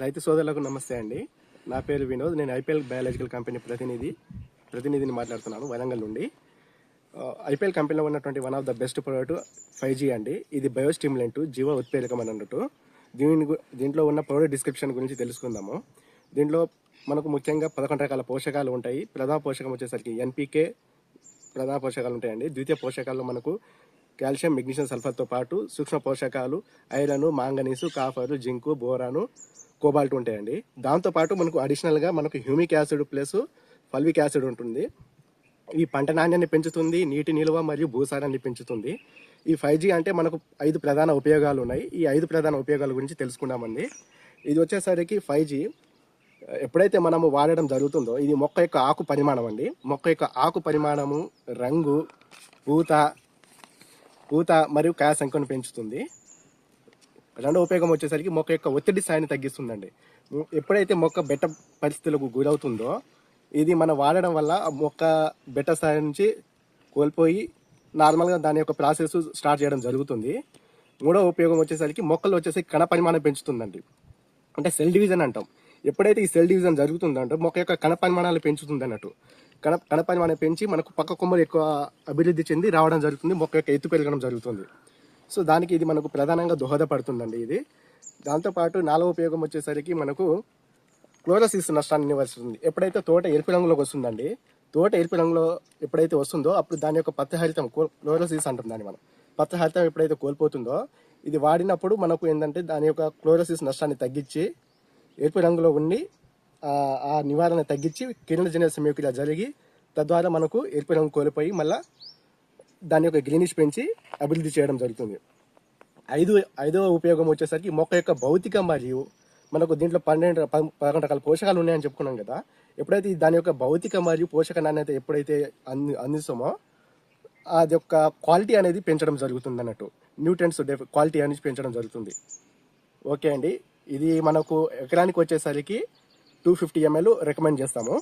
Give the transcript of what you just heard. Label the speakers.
Speaker 1: రైతు సోదరులకు నమస్తే అండి. నా పేరు వినోద్. నేను ఐపీఎల్ బయాలజికల్ కంపెనీ ప్రతినిధిని మాట్లాడుతున్నాను వరంగల్ నుండి. ఐపీఎల్ కంపెనీలో ఉన్నటువంటి one of the best product 5G అండి. ఇది బయోస్టిమ్యులెంట్, జీవ ఉత్ప్రేరకం అని అన్నట్టు. దీంట్లో ఉన్న ప్రోడక్ట్ డిస్క్రిప్షన్ గురించి తెలుసుకుందాము. దీంట్లో మనకు ముఖ్యంగా 11 రకాల పోషకాలు ఉంటాయి. ప్రధాన పోషకం వచ్చేసరికి ఎన్పీకే ప్రధాన పోషకాలు ఉంటాయండి. ద్వితీయ పోషకాల్లో మనకు కాల్షియం, మెగ్నీషియం, సల్ఫర్తో పాటు సూక్ష్మ పోషకాలు iron, manganese, copper, zinc, boron, cobalt ఉంటాయండి. దాంతోపాటు మనకు అడిషనల్గా మనకు humic acid plus fulvic acid ఉంటుంది. ఈ పంట నాణ్యాన్ని పెంచుతుంది, నీటి నిల్వ మరియు భూసారాన్ని పెంచుతుంది. ఈ 5G అంటే మనకు 5 ప్రధాన ఉపయోగాలు ఉన్నాయి. ఈ 5 ప్రధాన ఉపయోగాల గురించి తెలుసుకున్నామండి. ఇది వచ్చేసరికి 5G ఎప్పుడైతే మనము వాడడం జరుగుతుందో ఇది మొక్క యొక్క ఆకు పరిమాణం అండి. మొక్క యొక్క ఆకు పరిమాణము, రంగు, పూత మరియు కాయ సంఖ్యను పెంచుతుంది. రెండవ ఉపయోగం వచ్చేసరికి మొక్క యొక్క ఒత్తిడి స్థాయిని తగ్గిస్తుందండి. ఎప్పుడైతే మొక్క బెట్ట పరిస్థితులకు గురవుతుందో ఇది మనం వాడడం వల్ల మొక్క బెట్ట స్థాయి నుంచి కోల్పోయి నార్మల్గా దాని యొక్క ప్రాసెస్ స్టార్ట్ చేయడం జరుగుతుంది. మూడవ ఉపయోగం వచ్చేసరికి మొక్కలు వచ్చేసరికి కణ పరిమాణం పెంచుతుందండి. అంటే సెల్ డివిజన్ అంటాం. ఎప్పుడైతే ఈ సెల్ డివిజన్ జరుగుతుందంటే మొక్క యొక్క కణ పరిమాణాలు పెంచుతుంది అన్నట్టు. కణ పరిమాణం పెంచి మనకు పక్క కొమ్మలు ఎక్కువ అభివృద్ధి చెంది రావడం జరుగుతుంది. మొక్క యొక్క ఎత్తు పెరగడం జరుగుతుంది. సో దానికి ఇది మనకు ప్రధానంగా దోహదపడుతుందండి ఇది. దాంతోపాటు 4వ ఉపయోగం వచ్చేసరికి మనకు క్లోరోసిస్ నష్టాన్ని నివారిస్తుంది. ఎప్పుడైతే తోట ఎరుపు రంగులోకి వస్తుందండి, తోట ఎరుపు రంగులో ఎప్పుడైతే వస్తుందో అప్పుడు దాని యొక్క పత్రహరితం, క్లోరోసిస్ అంటాం దాన్ని మనం. పత్రహరితం ఎప్పుడైతే కోల్పోతుందో ఇది వాడినప్పుడు మనకు ఏంటంటే దాని యొక్క క్లోరోసిస్ నష్టాన్ని తగ్గించి ఎరుపు రంగులో ఉండి ఆ నివారణ తగ్గించి కిరణజన్య సంయోక్రియ జరిగి తద్వారా మనకు ఎరుపు రంగు కోల్పోయి మళ్ళీ దాని యొక్క గ్రీనిష్ పెంచి అభివృద్ధి చేయడం జరుగుతుంది. ఐదవ ఉపయోగం వచ్చేసరికి మొక్క యొక్క భౌతిక మరియు మనకు దీంట్లో 11 రకాల పోషకాలు ఉన్నాయని చెప్పుకున్నాం కదా. ఎప్పుడైతే దాని యొక్క భౌతిక మరియు పోషక నాణ్యత ఎప్పుడైతే అందిస్తామో అది యొక్క క్వాలిటీ అనేది పెంచడం జరుగుతుంది అన్నట్టు. న్యూట్రియంట్స్ క్వాలిటీ అనేది పెంచడం జరుగుతుంది. ఓకే అండి, ఇది మనకు ఎకరానికి వచ్చేసరికి 250 ml రికమెండ్ చేస్తాము.